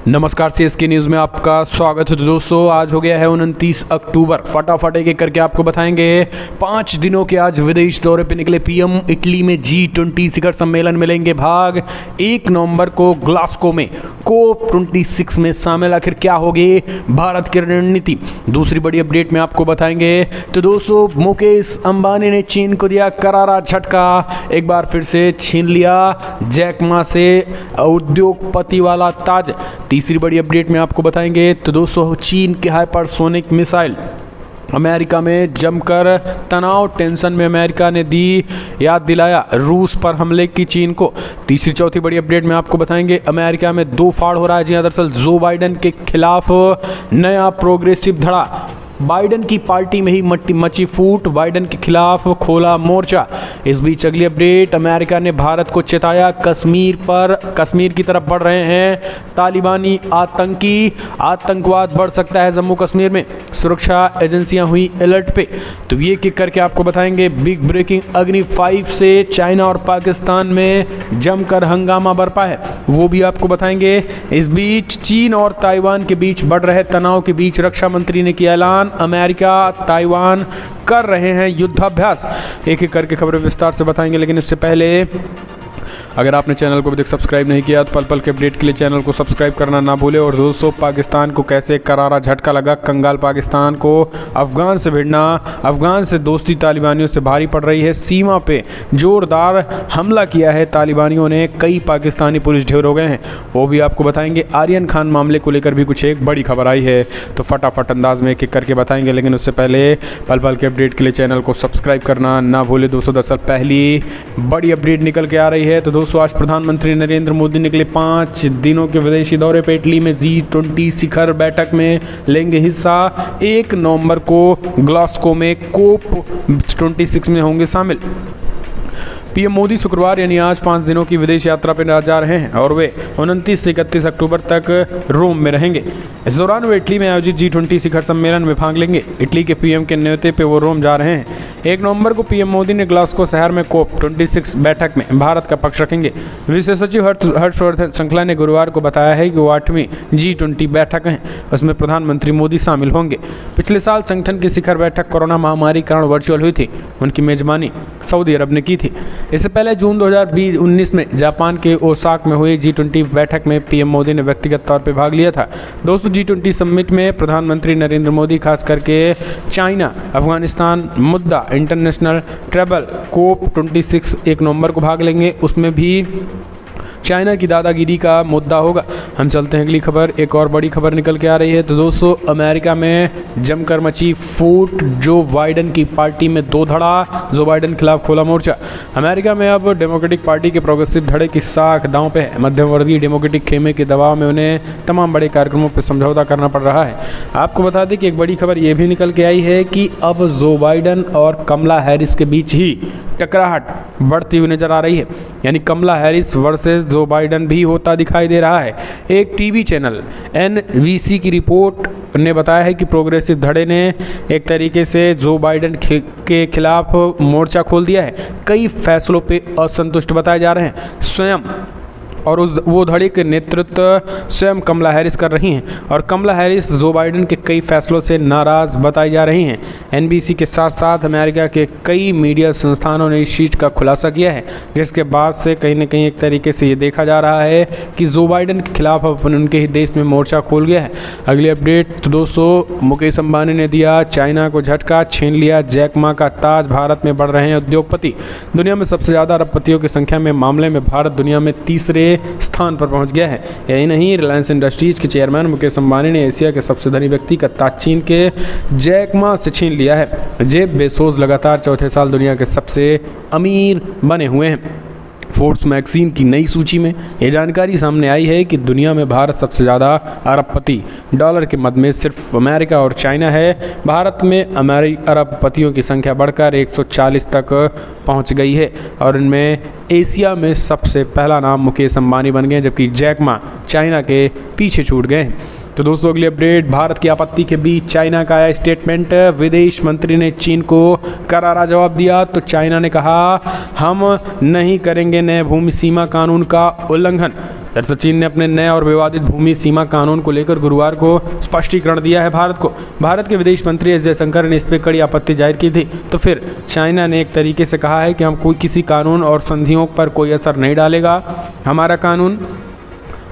नमस्कार, CSK news में आपका स्वागत है। तो दोस्तों, आज हो गया है 29 अक्टूबर। फटाफट एक एक करके आपको बताएंगे। 5 दिनों के आज विदेश दौरे पे निकले पीएम। इटली में G20 शिखर सम्मेलन में लेंगे भाग। 1 नवंबर को ग्लासगो में COP26 में शामिल। आखिर क्या होगी भारत की रणनीति, दूसरी बड़ी अपडेट में आपको बताएंगे। तो दोस्तों, मुकेश अंबानी ने चीन को दिया करारा झटका। एक बार फिर से छीन लिया जैक मा से उद्योगपति वाला ताज। तीसरी बड़ी अपडेट में आपको बताएंगे। तो दोस्तों, चीन के हाइपरसोनिक मिसाइल अमेरिका में जमकर तनाव। टेंशन में अमेरिका ने दी याद दिलाया रूस पर हमले की चीन को। तीसरी चौथी बड़ी अपडेट में आपको बताएंगे। अमेरिका में 2 फाड़ हो रहा है। जी हाँ, दरअसल जो बाइडेन के खिलाफ नया प्रोग्रेसिव धड़ा। बाइडेन की पार्टी में ही मची फूट। बाइडेन के खिलाफ खोला मोर्चा। इस बीच अगली अपडेट, अमेरिका ने भारत को चेताया कश्मीर की तरफ बढ़ रहे हैं तालिबानी आतंकी। आतंकवाद बढ़ सकता है जम्मू कश्मीर में। सुरक्षा एजेंसियां हुई अलर्ट पे। तो ये किक करके आपको बताएंगे। बिग ब्रेकिंग, अग्नि 5 से चाइना और पाकिस्तान में जमकर हंगामा बरपा है, वो भी आपको बताएंगे। इस बीच चीन और ताइवान के बीच बढ़ रहे तनाव के बीच रक्षा मंत्री ने किया ऐलान, अमेरिका ताइवान कर रहे हैं युद्धाभ्यास। एक एक करके खबरें विस्तार से बताएंगे, लेकिन इससे पहले अगर आपने चैनल को अभी तक सब्सक्राइब नहीं किया तो पल पल के अपडेट के लिए चैनल को सब्सक्राइब करना ना भूले। और दोस्तों, पाकिस्तान को कैसे करारा झटका लगा। कंगाल पाकिस्तान को अफगान से भिड़ना, अफगान से दोस्ती तालिबानियों से भारी पड़ रही है। सीमा पे जोरदार हमला किया है तालिबानियों ने। कई पाकिस्तानी पुलिस ढेर हो गए हैं, वो भी आपको बताएंगे। आर्यन खान मामले को लेकर भी कुछ एक बड़ी खबर आई है, तो फटाफट अंदाज में एक एक करके बताएंगे। लेकिन उससे पहले पल पल के अपडेट के लिए चैनल को सब्सक्राइब करना ना भूले। दोस्तों, दरअसल पहली बड़ी अपडेट निकल के आ रही है। तो दोस्तों, आज प्रधानमंत्री नरेंद्र मोदी निकले 5 दिनों के विदेशी दौरे पे। इटली में G20 शिखर बैठक में लेंगे हिस्सा। 1 नवंबर को ग्लासगो में COP26 में होंगे शामिल। पीएम मोदी शुक्रवार यानी आज 5 दिनों की विदेश यात्रा पर जा रहे हैं और वे 29 से 31 अक्टूबर तक रोम में रहेंगे। इस दौरान वे इटली में आयोजित G20 शिखर सम्मेलन में भाग लेंगे। इटली के पीएम के न्योते पे वो रोम जा रहे हैं। 1 नवंबर को पीएम मोदी ने ग्लासगो शहर में COP26 बैठक में भारत का पक्ष रखेंगे। विशेष सचिव हर्षवर्धन श्रृंखला ने गुरुवार को बताया है कि वो 8वीं G20 बैठक है, उसमें प्रधानमंत्री मोदी शामिल होंगे। पिछले साल संगठन की शिखर बैठक कोरोना महामारी के कारण वर्चुअल हुई थी। उनकी मेजबानी सऊदी अरब ने की थी। इससे पहले जून 2019 में जापान के ओसाका में हुई G20 बैठक में पीएम मोदी ने व्यक्तिगत तौर पर भाग लिया था। दोस्तों, G20 समिट में प्रधानमंत्री नरेंद्र मोदी खास करके चाइना, अफगानिस्तान मुद्दा, इंटरनेशनल ट्रैवल COP26 1 नवंबर को भाग लेंगे। उसमें भी चाइना की दादागिरी का मुद्दा होगा। हम चलते हैं अगली खबर। एक और बड़ी खबर निकल के आ रही है। तो दोस्तों, अमेरिका में जमकर मची फूट। जो बाइडेन की पार्टी में 2 धड़ा। जो बाइडेन के खिलाफ खोला मोर्चा। अमेरिका में अब डेमोक्रेटिक पार्टी के प्रोग्रेसिव धड़े की साख दांव पे है। मध्यवर्गीय डेमोक्रेटिक खेमे के दबाव में उन्हें तमाम बड़े कार्यक्रमों पर समझौता करना पड़ रहा है। आपको बता दें कि एक बड़ी खबर यह भी निकल के आई है कि अब जो बाइडेन और कमला हैरिस के बीच ही टकराहट बढ़ती हुई नजर आ रही है। यानी कमला हैरिस वर्सेस जो बाइडेन भी होता दिखाई दे रहा है। एक टीवी चैनल NBC की रिपोर्ट ने बताया है कि प्रोग्रेसिव धड़े ने एक तरीके से जो बाइडेन के खिलाफ मोर्चा खोल दिया है। कई फैसलों पे असंतुष्ट बताए जा रहे हैं स्वयं, और वो धड़े के नेतृत्व स्वयं कमला हैरिस कर रही हैं। और कमला हैरिस जो बाइडेन के कई फैसलों से नाराज़ बताई जा रही हैं। NBC के साथ साथ अमेरिका के कई मीडिया संस्थानों ने इस चीज़ का खुलासा किया है, जिसके बाद से कहीं ना कहीं एक तरीके से ये देखा जा रहा है कि जो बाइडेन के खिलाफ उनके ही देश में मोर्चा खोल गया है। अगली अपडेट। तो दोस्तों, मुकेश अंबानी ने दिया चाइना को झटका, छीन लिया जैक मा का ताज। भारत में बढ़ रहे हैं उद्योगपति। दुनिया में सबसे ज़्यादा अरबपतियों की संख्या में मामले में भारत दुनिया में तीसरे स्थान पर पहुंच गया है। यही नहीं, रिलायंस इंडस्ट्रीज के चेयरमैन मुकेश अंबानी ने एशिया के सबसे धनी व्यक्ति का ताज चीन के जैक मा से छीन लिया है। जेफ बेजोस लगातार चौथे साल दुनिया के सबसे अमीर बने हुए हैं। फोर्ब्स मैगजीन की नई सूची में ये जानकारी सामने आई है कि दुनिया में भारत सबसे ज़्यादा अरबपति। डॉलर के मद में सिर्फ अमेरिका और चाइना है। भारत में अरबपतियों की संख्या बढ़कर 140 तक पहुंच गई है और इनमें एशिया में सबसे पहला नाम मुकेश अंबानी बन गए, जबकि जैक मा चाइना के पीछे छूट गए। तो दोस्तों, अगली अपडेट। भारत की आपत्ति के बीच चाइना का आया स्टेटमेंट। विदेश मंत्री ने चीन को करारा जवाब दिया। तो चाइना ने कहा, हम नहीं करेंगे नए भूमि सीमा कानून का उल्लंघन। दरअसल चीन ने अपने नए और विवादित भूमि सीमा कानून को लेकर गुरुवार को स्पष्टीकरण दिया है भारत को। भारत के विदेश मंत्री एस जयशंकर ने इस पर कड़ी आपत्ति जाहिर की थी, तो फिर चाइना ने एक तरीके से कहा है कि हम कोई किसी कानून और संधियों पर कोई असर नहीं डालेगा, हमारा कानून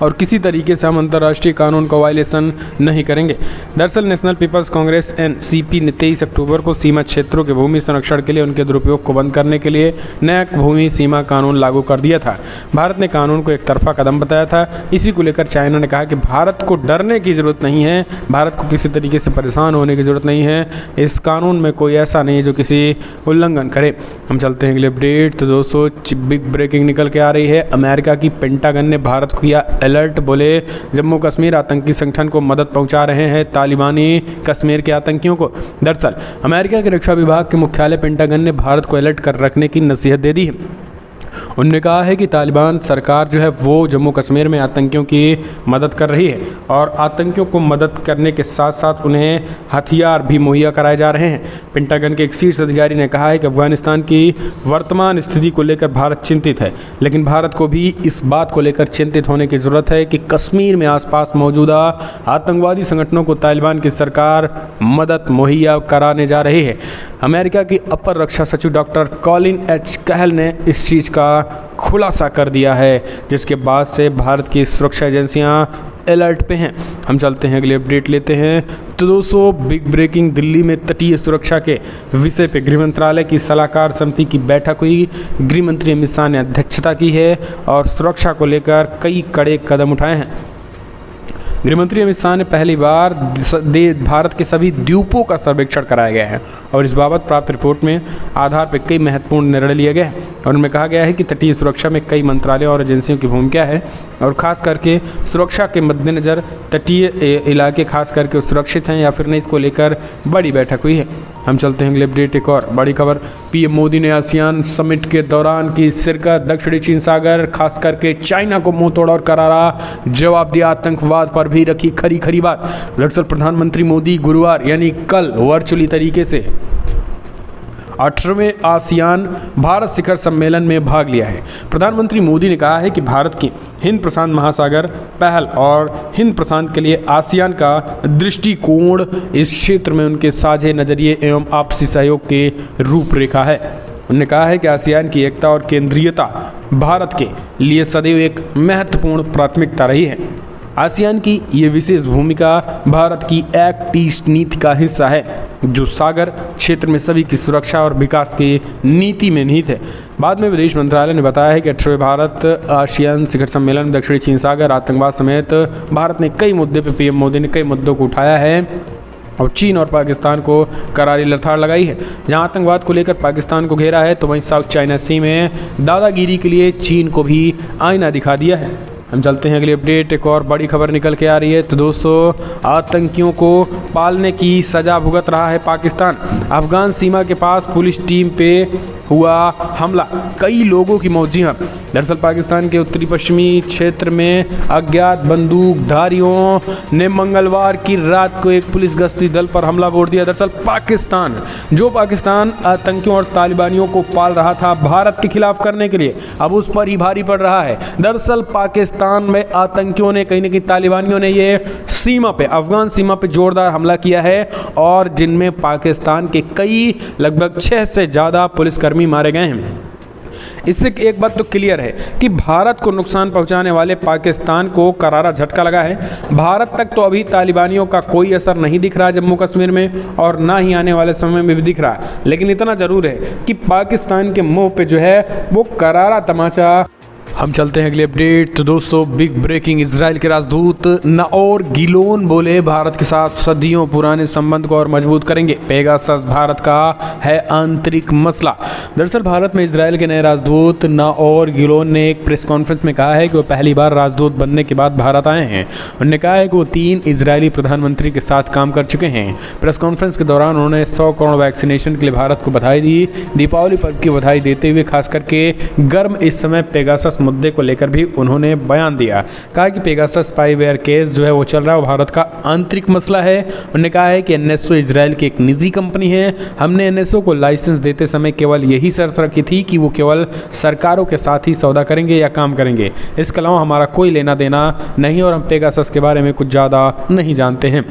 और किसी तरीके से हम अंतर्राष्ट्रीय कानून का वायलेशन नहीं करेंगे। दरअसल नेशनल पीपल्स कांग्रेस एनसीपी ने 23 अक्टूबर को सीमा क्षेत्रों के भूमि संरक्षण के लिए उनके दुरुपयोग को बंद करने के लिए नया भूमि सीमा कानून लागू कर दिया था। भारत ने कानून को एक तरफा कदम बताया था। इसी को लेकर चाइना ने कहा कि भारत को डरने की ज़रूरत नहीं है, भारत को किसी तरीके से परेशान होने की ज़रूरत नहीं है, इस कानून में कोई ऐसा नहीं है जो किसी उल्लंघन करे। हम चलते हैं अगले अपडेट। तो दोस्तों बिग ब्रेकिंग निकल के आ रही है। अमेरिका की पेंटागन ने भारत को किया अलर्ट, बोले जम्मू कश्मीर आतंकी संगठन को मदद पहुंचा रहे हैं तालिबानी कश्मीर के आतंकियों को। दरअसल अमेरिका के रक्षा विभाग के मुख्यालय पेंटागन ने भारत को अलर्ट कर रखने की नसीहत दे दी है। उन्होंने कहा है कि तालिबान सरकार जो है वो जम्मू कश्मीर में आतंकियों की मदद कर रही है और आतंकियों को मदद करने के साथ साथ उन्हें हथियार भी मुहैया कराए जा रहे हैं। पेंटागन के एक शीर्ष अधिकारी ने कहा है कि अफगानिस्तान की वर्तमान स्थिति को लेकर भारत चिंतित है, लेकिन भारत को भी इस बात को लेकर चिंतित होने की ज़रूरत है कि कश्मीर में आसपास मौजूदा आतंकवादी संगठनों को तालिबान की सरकार मदद मुहैया कराने जा रही है। अमेरिका की अपर रक्षा सचिव डॉक्टर कॉलिन एच कहल ने इस चीज़ का खुलासा कर दिया है, जिसके बाद से भारत की सुरक्षा एजेंसियां अलर्ट पे हैं। हम चलते हैं अगले अपडेट लेते हैं। तो दोस्तों बिग ब्रेकिंग, दिल्ली में तटीय सुरक्षा के विषय पे गृह मंत्रालय की सलाहकार समिति की बैठक हुई। गृह मंत्री अमित शाह ने अध्यक्षता की है और सुरक्षा को लेकर कई कड़े कदम उठाए हैं। गृहमंत्री अमित शाह ने पहली बार भारत के सभी द्वीपों का सर्वेक्षण कराया गया है और इस बाबत प्राप्त रिपोर्ट में आधार पर कई महत्वपूर्ण निर्णय लिए गए हैं और उनमें कहा गया है कि तटीय सुरक्षा में कई मंत्रालयों और एजेंसियों की भूमिका है और ख़ास करके सुरक्षा के मद्देनज़र तटीय इलाके खास करके सुरक्षित हैं या फिर नहीं, इसको लेकर बड़ी बैठक हुई है। हम चलते हैं अगले अपडेट। एक और बड़ी खबर, पीएम मोदी ने आसियान समिट के दौरान की शिरकत, दक्षिणी चीन सागर खास करके चाइना को मुंह तोड़ और करारा जवाब दिया, आतंकवाद पर भी रखी खरी खरी बात। दरअसल प्रधानमंत्री मोदी गुरुवार यानी कल वर्चुअली तरीके से 18वें आसियान भारत शिखर सम्मेलन में भाग लिया है। प्रधानमंत्री मोदी ने कहा है कि भारत की हिंद प्रशांत महासागर पहल और हिंद प्रशांत के लिए आसियान का दृष्टिकोण इस क्षेत्र में उनके साझे नजरिए एवं आपसी सहयोग के रूपरेखा है। उन्होंने कहा है कि आसियान की एकता और केंद्रीयता भारत के लिए सदैव एक महत्वपूर्ण प्राथमिकता रही है। आसियान की ये विशेष भूमिका भारत की एक्ट ईस्ट नीति का हिस्सा है, जो सागर क्षेत्र में सभी की सुरक्षा और विकास की नीति में निहित है। बाद में विदेश मंत्रालय ने बताया है कि 18वें भारत आसियान शिखर सम्मेलन में दक्षिणी चीन सागर, आतंकवाद समेत भारत ने कई मुद्दे पर पीएम मोदी ने कई मुद्दों को उठाया है और चीन और पाकिस्तान को करारी लताड़ लगाई है। जहां आतंकवाद को लेकर पाकिस्तान को घेरा है, तो वहीं साउथ चाइना सी में दादागिरी के लिए चीन को भी आईना दिखा दिया है। हम चलते हैं अगली अपडेट। एक और बड़ी खबर निकल के आ रही है। तो दोस्तों आतंकियों को पालने की सजा भुगत रहा है पाकिस्तान। अफगान सीमा के पास पुलिस टीम पे हुआ हमला, कई लोगों की मौत। जी हाँ, दरअसल पाकिस्तान के उत्तरी पश्चिमी क्षेत्र में अज्ञात बंदूकधारियों ने मंगलवार की रात को एक पुलिस गश्ती दल पर हमला बोल दिया। दरअसल पाकिस्तान आतंकियों और तालिबानियों को पाल रहा था भारत के खिलाफ करने के लिए, अब उस पर ही भारी पड़ रहा है। दरअसल पाकिस्तान में आतंकियों ने कहीं न कहीं तालिबानियों ने ये सीमा पे, अफगान सीमा पे जोरदार हमला किया है और जिनमें पाकिस्तान के कई लगभग 6 से ज़्यादा पुलिसकर्मी मारे गए हैं। इससे एक बात तो क्लियर है कि भारत को नुकसान पहुंचाने वाले पाकिस्तान को करारा झटका लगा है। भारत तक तो अभी तालिबानियों का कोई असर नहीं दिख रहा है जम्मू कश्मीर में, और ना ही आने वाले समय में भी दिख रहा है, लेकिन इतना ज़रूर है कि पाकिस्तान के मुंह पे जो है वो करारा तमाचा। हम चलते हैं अगले अपडेट। तो दोस्तों बिग ब्रेकिंग, इजराइल के राजदूत नाओर गिलोन बोले भारत के साथ सदियों पुराने संबंध को और मजबूत करेंगे, पेगासस भारत का है आंतरिक मसला। दरअसल भारत में इजराइल के नए राजदूत नाओर गिलोन ने एक प्रेस कॉन्फ्रेंस में कहा है कि वो पहली बार राजदूत बनने के बाद भारत आए हैं। उन्होंने कहा है कि वो 3 इजरायली प्रधानमंत्री के साथ काम कर चुके हैं। प्रेस कॉन्फ्रेंस के दौरान उन्होंने 100 करोड़ वैक्सीनेशन के लिए भारत को बधाई दी। दीपावली पर्व की बधाई देते हुए खास करके गर्म इस समय पेगासस मुद्दे को लेकर भी उन्होंने बयान दिया। कहा कि पेगासस स्पाईवेयर केस जो है वो चल रहा है, वो भारत का आंतरिक मसला है। उन्होंने कहा है कि एनएसओ इजराइल की एक निजी कंपनी है। हमने एनएसओ को लाइसेंस देते समय केवल यही शर्त रखी थी कि वो केवल सरकारों के साथ ही सौदा करेंगे या काम करेंगे, इसके अलावा हमारा कोई लेना देना नहीं, और हम पेगासस के बारे में कुछ ज़्यादा नहीं जानते हैं।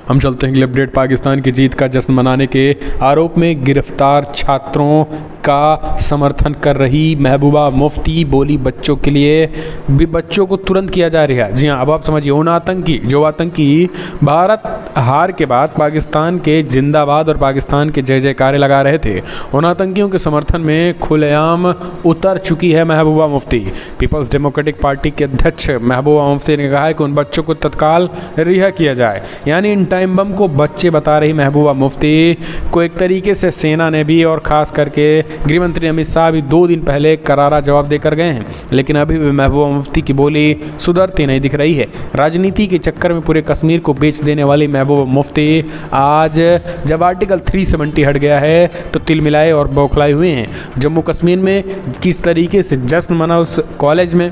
हम चलते हैं अगले अपडेट। पाकिस्तान की जीत का जश्न मनाने के आरोप में गिरफ्तार छात्रों का समर्थन कर रही महबूबा मुफ्ती बोली बच्चों के लिए भी बच्चों को तुरंत किया जा रहा है। जी हाँ, अब आप समझिए, उन आतंकी भारत हार के बाद पाकिस्तान के जिंदाबाद और पाकिस्तान के जय जयकारे लगा रहे थे, उन आतंकियों के समर्थन में खुलेआम उतर चुकी है Mehbooba Mufti. Peoples democratic party के अध्यक्ष महबूबा मुफ्ती ने कहा है कि उन बच्चों को तत्काल रिहा किया जाए। यानी इन टाइम बम को बच्चे बता रही महबूबा मुफ्ती को एक तरीके से सेना ने भी और ख़ास करके गृह मंत्री अमित शाह भी 2 दिन पहले करारा जवाब देकर गए हैं, लेकिन अभी भी महबूबा मुफ्ती की बोली सुधरती नहीं दिख रही है। राजनीति के चक्कर में पूरे कश्मीर को बेच देने वाली महबूबा मुफ्ती आज जब आर्टिकल 370 हट गया है तो तिलमिलाए और बौखलाए हुए हैं। जम्मू कश्मीर में किस तरीके से जश्न मना उस कॉलेज में,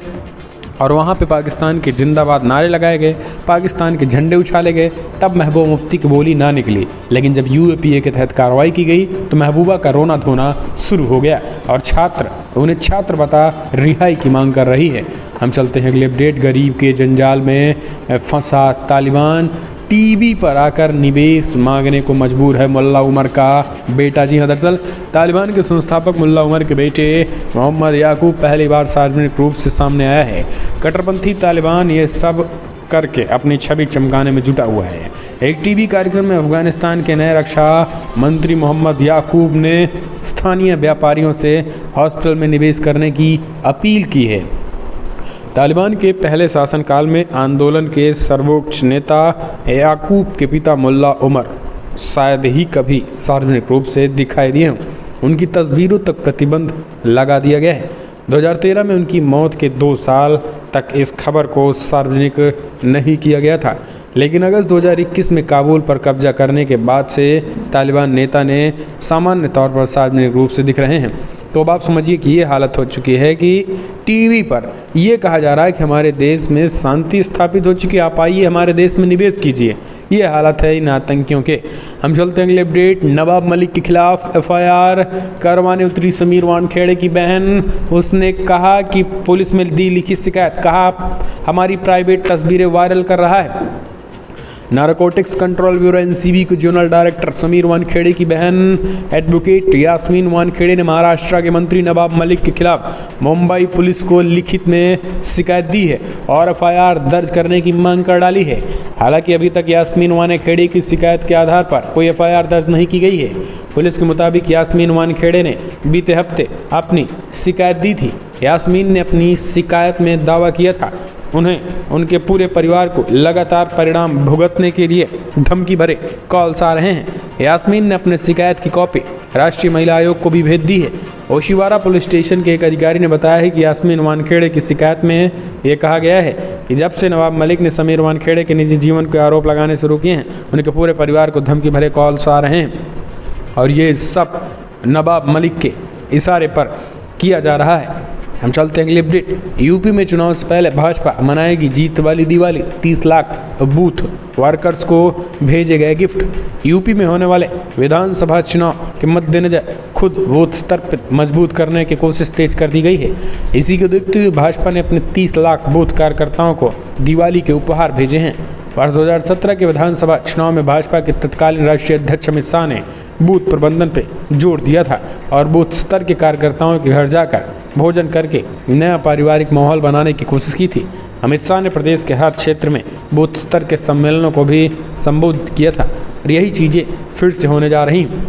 और वहाँ पे पाकिस्तान के जिंदाबाद नारे लगाए गए, पाकिस्तान के झंडे उछाले गए, तब महबूबा मुफ्ती की बोली ना निकली। लेकिन जब यूएपीए के तहत कार्रवाई की गई तो महबूबा का रोना धोना शुरू हो गया और उन्हें छात्र बता रिहाई की मांग कर रही है। हम चलते हैं अगले अपडेट। गरीब के जंजाल में फंसा तालिबान, टीवी पर आकर निवेश मांगने को मजबूर है मुल्ला उमर का बेटा। जी हाँ, दरअसल तालिबान के संस्थापक मुल्ला उमर के बेटे मोहम्मद याकूब पहली बार सार्वजनिक रूप से सामने आया है। कट्टरपंथी तालिबान ये सब करके अपनी छवि चमकाने में जुटा हुआ है। एक टीवी कार्यक्रम में अफगानिस्तान के नए रक्षा मंत्री मोहम्मद याकूब ने स्थानीय व्यापारियों से हॉस्पिटल में निवेश करने की अपील की है। तालिबान के पहले शासनकाल में आंदोलन के सर्वोच्च नेता याकूब के पिता मुल्ला उमर शायद ही कभी सार्वजनिक रूप से दिखाई दिए हों। उनकी तस्वीरों तक प्रतिबंध लगा दिया गया है। 2013 में उनकी मौत के 2 साल तक इस खबर को सार्वजनिक नहीं किया गया था, लेकिन अगस्त 2021 में काबुल पर कब्जा करने के बाद से तालिबान नेता ने सामान्य तौर पर सार्वजनिक रूप से दिख रहे हैं। तो अब आप समझिए कि ये हालत हो चुकी है कि टीवी पर ये कहा जा रहा है कि हमारे देश में शांति स्थापित हो चुकी है, आप आइए हमारे देश में निवेश कीजिए। ये हालत है इन आतंकियों के। हम चलते हैं अगले अपडेट। नवाब मलिक के खिलाफ FIR करवाने उतरी समीर वानखेड़े की बहन। उसने कहा कि पुलिस में दी लिखी शिकायत, कहा हमारी प्राइवेट तस्वीरें वायरल कर रहा है। नारकोटिक्स कंट्रोल ब्यूरो NCB के जोनल डायरेक्टर समीर वानखेड़े की बहन एडवोकेट यास्मीन वानखेड़े ने महाराष्ट्र के मंत्री नवाब मलिक के खिलाफ मुंबई पुलिस को लिखित में शिकायत दी है और FIR दर्ज करने की मांग कर डाली है। हालांकि अभी तक यास्मीन वानखेड़े की शिकायत के आधार पर कोई FIR दर्ज नहीं की गई है। पुलिस के मुताबिक यास्मीन वानखेड़े ने बीते हफ्ते अपनी शिकायत दी थी। यास्मीन ने अपनी शिकायत में दावा किया था उन्हें उनके पूरे परिवार को लगातार परिणाम भुगतने के लिए धमकी भरे कॉल्स आ रहे हैं। यास्मीन ने अपने शिकायत की कॉपी राष्ट्रीय महिला आयोग को भी भेज दी है। ओशिवारा पुलिस स्टेशन के एक अधिकारी ने बताया है कि यास्मीन वानखेड़े की शिकायत में ये कहा गया है कि जब से नवाब मलिक ने समीर वानखेड़े के निजी जीवन के आरोप लगाने शुरू किए हैं, उनके पूरे परिवार को धमकी भरे कॉल्स आ रहे हैं और ये सब नवाब मलिक के इशारे पर किया जा रहा है। हम चलते हैं अगले अपडेट। यूपी में चुनाव से पहले भाजपा मनाएगी जीत वाली दिवाली, 30 लाख बूथ वर्कर्स को भेजे गए गिफ्ट। यूपी में होने वाले विधानसभा चुनाव के मद्देनजर खुद बूथ स्तर पर मजबूत करने की कोशिश तेज कर दी गई है। इसी को देखते हुए भाजपा ने अपने 30 लाख बूथ कार्यकर्ताओं को दिवाली के उपहार भेजे हैं। वर्ष 2017 के विधानसभा चुनाव में भाजपा के तत्कालीन राष्ट्रीय अध्यक्ष अमित शाह ने बूथ प्रबंधन पर जोर दिया था और बूथ स्तर के कार्यकर्ताओं के घर जाकर भोजन करके नया पारिवारिक माहौल बनाने की कोशिश की थी। अमित शाह ने प्रदेश के हर क्षेत्र में बूथ स्तर के सम्मेलनों को भी संबोधित किया था और यही चीज़ें फिर से होने जा रही हैं।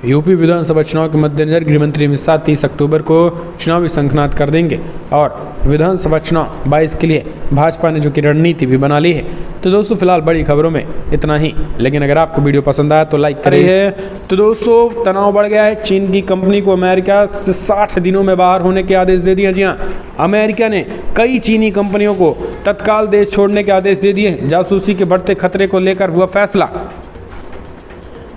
यूपी विधानसभा चुनाव के मद्देनजर गृहमंत्री अमित शाह 30 अक्टूबर को चुनावी शंखनाद कर देंगे और विधानसभा चुनाव 22 के लिए भाजपा ने जो कि रणनीति भी बना ली है। तो दोस्तों फिलहाल बड़ी खबरों में इतना ही, लेकिन अगर आपको वीडियो पसंद आया तो लाइक करिए। तो दोस्तों तनाव बढ़ गया है। चीन की कंपनी को अमेरिका से 60 दिनों में बाहर होने के आदेश दे दिए। जी हाँ, अमेरिका ने कई चीनी कंपनियों को तत्काल देश छोड़ने के आदेश दे दिए। जासूसी के बढ़ते खतरे को लेकर हुआ फैसला।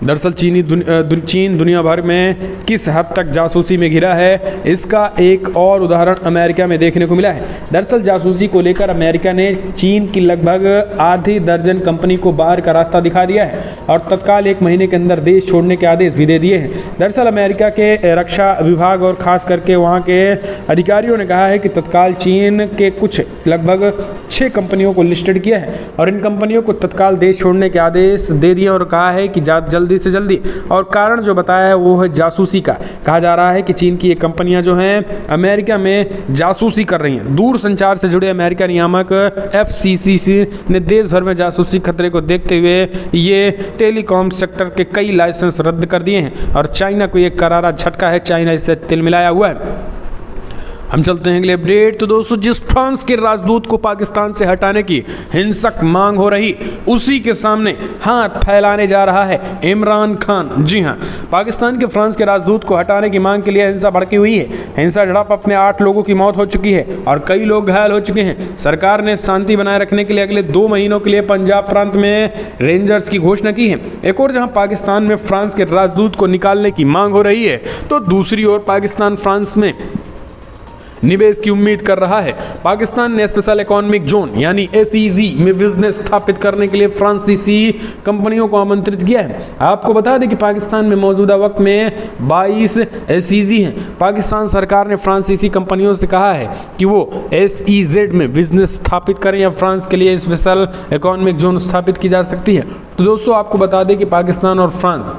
दरअसल चीन दुनिया भर में किस हद तक जासूसी में घिरा है, इसका एक और उदाहरण अमेरिका में देखने को मिला है। दरअसल जासूसी को लेकर अमेरिका ने चीन की लगभग आधी दर्जन कंपनी को बाहर का रास्ता दिखा दिया है और तत्काल 1 महीने के अंदर देश छोड़ने के आदेश भी दे दिए हैं। दरअसल अमेरिका के रक्षा विभाग और खास करके वहाँ के अधिकारियों ने कहा है कि तत्काल चीन के कुछ लगभग 6 कंपनियों को लिस्टेड किया है और इन कंपनियों को तत्काल देश छोड़ने के आदेश दे दिए और कहा है कि जल्दी से जल्दी, और कारण जो बताया है वो है जासूसी का। कहा जा रहा है कि चीन की ये कंपनियां जो हैं अमेरिका में जासूसी कर रही हैं। दूर संचार से जुड़े अमेरिका नियामक FCC ने देश भर में जासूसी खतरे को देखते हुए ये टेलीकॉम सेक्टर के कई लाइसेंस रद्द कर दिए हैं और चाइना को ये करारा झटका है। चाइना इससे तिल मिलाया हुआ है। हम चलते हैं अगले अपडेट। तो दोस्तों, जिस फ्रांस के राजदूत को पाकिस्तान से हटाने की हिंसक मांग हो रही, उसी के सामने हाथ फैलाने जा रहा है इमरान खान। जी हां, पाकिस्तान के फ्रांस के राजदूत को हटाने की मांग के लिए हिंसा भड़की हुई है। हिंसा झड़प अपने 8 लोगों की मौत हो चुकी है और कई लोग घायल हो चुके हैं। सरकार ने शांति बनाए रखने के लिए अगले 2 महीनों के लिए पंजाब प्रांत में रेंजर्स की घोषणा की है। एक और जहां पाकिस्तान में फ्रांस के राजदूत को निकालने की मांग हो रही है, तो दूसरी ओर पाकिस्तान फ्रांस में निवेश की उम्मीद कर रहा है। पाकिस्तान ने स्पेशल इकोनॉमिक जोन यानी SEZ में बिजनेस स्थापित करने के लिए फ्रांसीसी कंपनियों को आमंत्रित किया है। आपको बता दें कि पाकिस्तान में मौजूदा वक्त में 22 SEZ हैं। पाकिस्तान सरकार ने फ्रांसीसी कंपनियों से कहा है कि वो SEZ में बिजनेस स्थापित करें या फ्रांस के लिए स्पेशल इकोनॉमिक जोन स्थापित की जा सकती है। तो दोस्तों, आपको बता दें कि पाकिस्तान और फ्रांस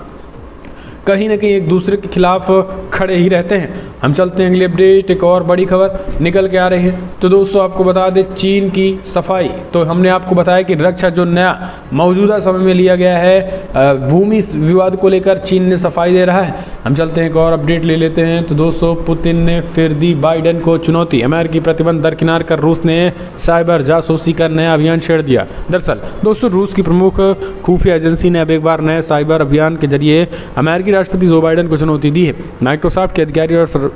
कहीं ना कहीं एक दूसरे के खिलाफ खड़े ही रहते हैं। हम चलते हैं अगली अपडेट। एक और बड़ी खबर निकल के आ रही है। तो दोस्तों, आपको बता दें चीन की सफाई। तो हमने आपको बताया कि रक्षा जो नया मौजूदा समय में लिया गया है, भूमि विवाद को लेकर चीन ने सफाई दे रहा है। हम चलते हैं एक और अपडेट ले लेते हैं। तो दोस्तों, पुतिन ने फिर दी बाइडेन को चुनौती। अमेरिकी प्रतिबंध दरकिनार कर रूस ने साइबर जासूसी का नया अभियान छेड़ दिया। दरअसल दोस्तों, रूस की प्रमुख खुफिया एजेंसी ने अब एक बार नए साइबर अभियान के जरिए अमेरिकी राष्ट्रपति जो बाइडेन को चुनौती दी है। माइक्रोसॉफ्ट के अधिकारी और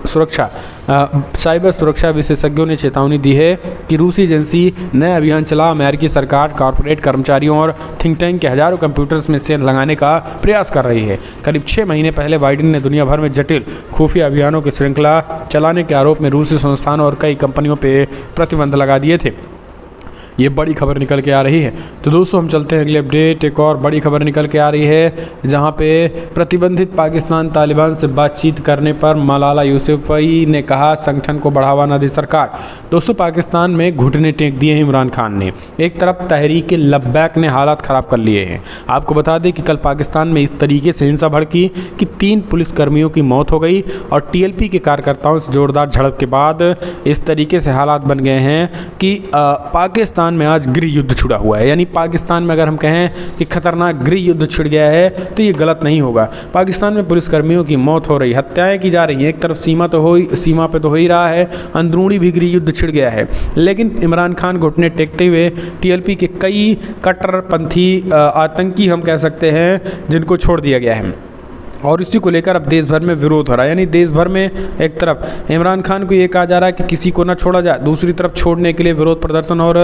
साइबर सुरक्षा विशेषज्ञों ने चेतावनी दी है कि रूसी एजेंसी नया अभियान चला अमेरिकी सरकार, कॉर्पोरेट कर्मचारियों और थिंक टैंक के हजारों कंप्यूटर्स में सेल लगाने का प्रयास कर रही है। करीब 6 महीने पहले बाइडेन ने दुनिया भर में जटिल खुफिया अभियानों की श्रृंखला चलाने के आरोप में रूसी संस्थानों और कई कंपनियों पर प्रतिबंध लगा दिए थे। ये बड़ी खबर निकल के आ रही है। तो दोस्तों, हम चलते हैं अगले अपडेट। एक और बड़ी खबर निकल के आ रही है, जहां पे प्रतिबंधित पाकिस्तान तालिबान से बातचीत करने पर मलाला यूसुफजई ने कहा संगठन को बढ़ावा न दे सरकार। दोस्तों, पाकिस्तान में घुटने टेक दिए हैं इमरान खान ने। एक तरफ तहरीक लब्बैक ने हालात ख़राब कर लिए हैं। आपको बता दें कि कल पाकिस्तान में इस तरीके से हिंसा भड़की कि 3 पुलिसकर्मियों की मौत हो गई और TLP के कार्यकर्ताओं से जोरदार झड़प के बाद इस तरीके से हालात बन गए हैं कि पाकिस्तान में आज गृह युद्ध छिड़ा हुआ है। यानी पाकिस्तान में अगर हम कहें कि खतरनाक गृह युद्ध छिड़ गया है तो ये गलत नहीं होगा। पाकिस्तान में पुलिसकर्मियों की मौत हो रही, हत्याएं की जा रही हैं। एक तरफ सीमा पे तो हो ही रहा है, अंदरूनी भी गृह युद्ध छिड़ गया है। लेकिन इमरान खान घुटने टेकते हुए TLP के कई कट्टरपंथी आतंकी हम कह सकते हैं जिनको छोड़ दिया गया है और इसी को लेकर अब देश भर में विरोध हो रहा है। यानी देश भर में एक तरफ इमरान खान को ये कहा जा रहा है कि किसी को ना छोड़ा जाए, दूसरी तरफ छोड़ने के लिए विरोध प्रदर्शन और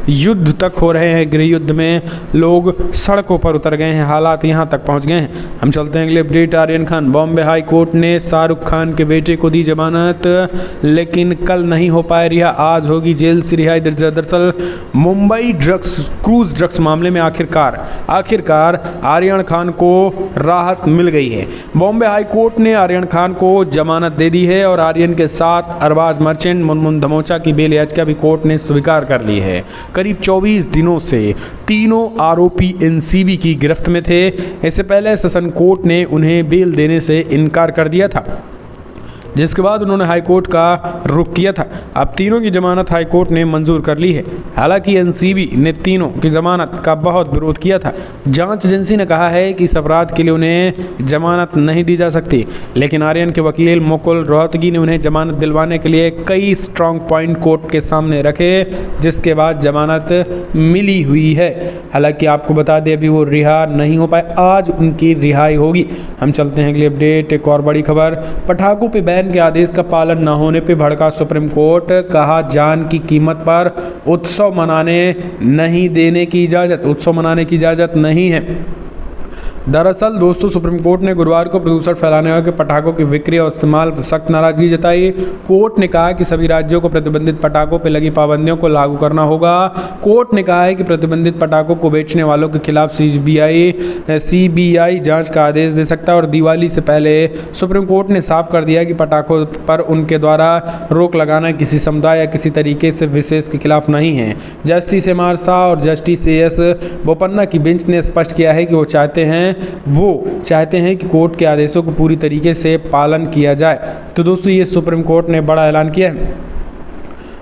युद्ध तक हो रहे हैं। गृह युद्ध में लोग सड़कों पर उतर गए हैं, हालात यहाँ तक पहुँच गए हैं। हम चलते हैं अगले update. Aryan Khan, Bombay high court ने शाहरुख खान के बेटे को दी जमानत, लेकिन कल नहीं हो पाए रिहा, आज होगी जेल से रिहाई। दरअसल मुंबई क्रूज ड्रग्स मामले में आखिरकार आर्यन खान को राहत मिल गई है। बॉम्बे हाई कोर्ट ने आर्यन खान को जमानत दे दी है और आर्यन के साथ अरबाज मर्चेंट मुनमुन धमोचा की बेल याचिका भी कोर्ट ने स्वीकार कर ली है। करीब 24 दिनों से तीनों आरोपी NCB की गिरफ्त में थे। इससे पहले सेशन कोर्ट ने उन्हें बेल देने से इनकार कर दिया था, जिसके बाद उन्होंने हाईकोर्ट का रुख किया था। अब तीनों की जमानत हाईकोर्ट ने मंजूर कर ली है। हालांकि NCB ने तीनों की जमानत का बहुत विरोध किया था। जांच एजेंसी ने कहा है कि इस अपराध के लिए उन्हें जमानत नहीं दी जा सकती, लेकिन आर्यन के वकील मुकुल रोहतगी ने उन्हें जमानत दिलवाने के लिए कई स्ट्रॉन्ग पॉइंट कोर्ट के सामने रखे, जिसके बाद जमानत मिली हुई है। हालांकि आपको बता दें अभी वो रिहा नहीं हो पाए, आज उनकी रिहाई होगी। हम चलते हैं अगली अपडेट। एक और बड़ी खबर, पटाखों पर बैन के आदेश का पालन न होने पर भड़का सुप्रीम कोर्ट, कहा जान की कीमत पर उत्सव मनाने की इजाजत नहीं है। दरअसल दोस्तों सुप्रीम कोर्ट ने गुरुवार को प्रदूषण फैलाने वाले पटाखों की बिक्री और इस्तेमाल पर सख्त नाराजगी जताई। कोर्ट ने कहा कि सभी राज्यों को प्रतिबंधित पटाखों पर लगी पाबंदियों को लागू करना होगा। कोर्ट ने कहा है कि प्रतिबंधित पटाखों को बेचने वालों के खिलाफ सीबीआई जांच का आदेश दे सकता है और दिवाली से पहले सुप्रीम कोर्ट ने साफ कर दिया कि पटाखों पर उनके द्वारा रोक लगाना किसी समुदाय या किसी तरीके से विशेष के खिलाफ नहीं है। Justice MR. शाह और जस्टिस ए.एस. बोपन्ना की बेंच ने स्पष्ट किया है कि वो चाहते हैं कि कोर्ट के आदेशों को पूरी तरीके से पालन किया जाए। तो दोस्तों ये सुप्रीम कोर्ट ने बड़ा ऐलान किया है।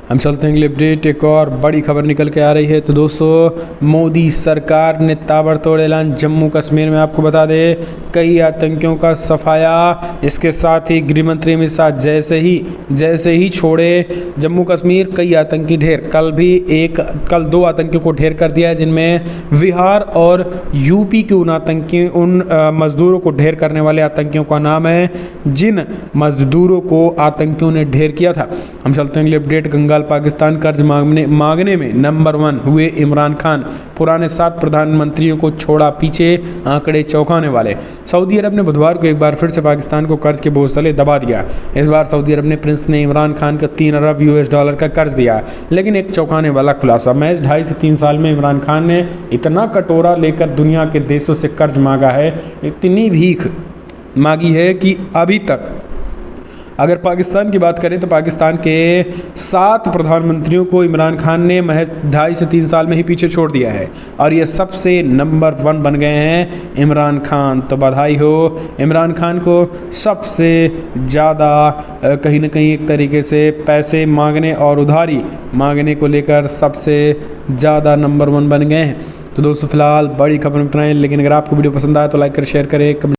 हम चलते हैं अगले अपडेट। एक और बड़ी खबर निकल के आ रही है। तो दोस्तों मोदी सरकार ने ताबड़तोड़ ऐलान जम्मू कश्मीर में, आपको बता दें कई आतंकियों का सफाया। इसके साथ ही गृह मंत्री अमित शाह जैसे ही छोड़े जम्मू कश्मीर, कई आतंकी ढेर। कल 2 आतंकियों को ढेर कर दिया है, जिनमें बिहार और यूपी के उन मजदूरों को ढेर करने वाले आतंकियों का नाम है जिन मजदूरों को आतंकियों ने ढेर किया था। हम चलते हैं अगले अपडेट। बंगाल पाकिस्तान कर्ज मांगने में नंबर 1 हुए इमरान खान, पुराने 7 प्रधानमंत्रियों को छोड़ा पीछे, आंकड़े चौंकाने वाले। सऊदी अरब ने बुधवार को एक बार फिर से पाकिस्तान को कर्ज के बोझ तले दबा दिया। इस बार सऊदी अरब ने प्रिंस ने इमरान खान का $3 अरब US का कर्ज दिया, लेकिन एक चौंकाने वाला खुलासा, महज 2.5 से 3 साल में इमरान खान ने इतना कटोरा लेकर दुनिया के देशों से कर्ज मांगा है, इतनी भीख मांगी है कि अभी तक, अगर पाकिस्तान की बात करें तो पाकिस्तान के 7 प्रधानमंत्रियों को इमरान खान ने महज 2.5 से 3 साल में ही पीछे छोड़ दिया है और ये सबसे नंबर 1 बन गए हैं इमरान खान। तो बधाई हो इमरान खान को, सबसे ज़्यादा कहीं ना कहीं एक तरीके से पैसे मांगने और उधारी मांगने को लेकर सबसे ज़्यादा नंबर 1 बन गए हैं। तो दोस्तों फिलहाल बड़ी खबर में इतना है, लेकिन अगर आपको वीडियो पसंद आया तो लाइक कर शेयर करें, कमेंट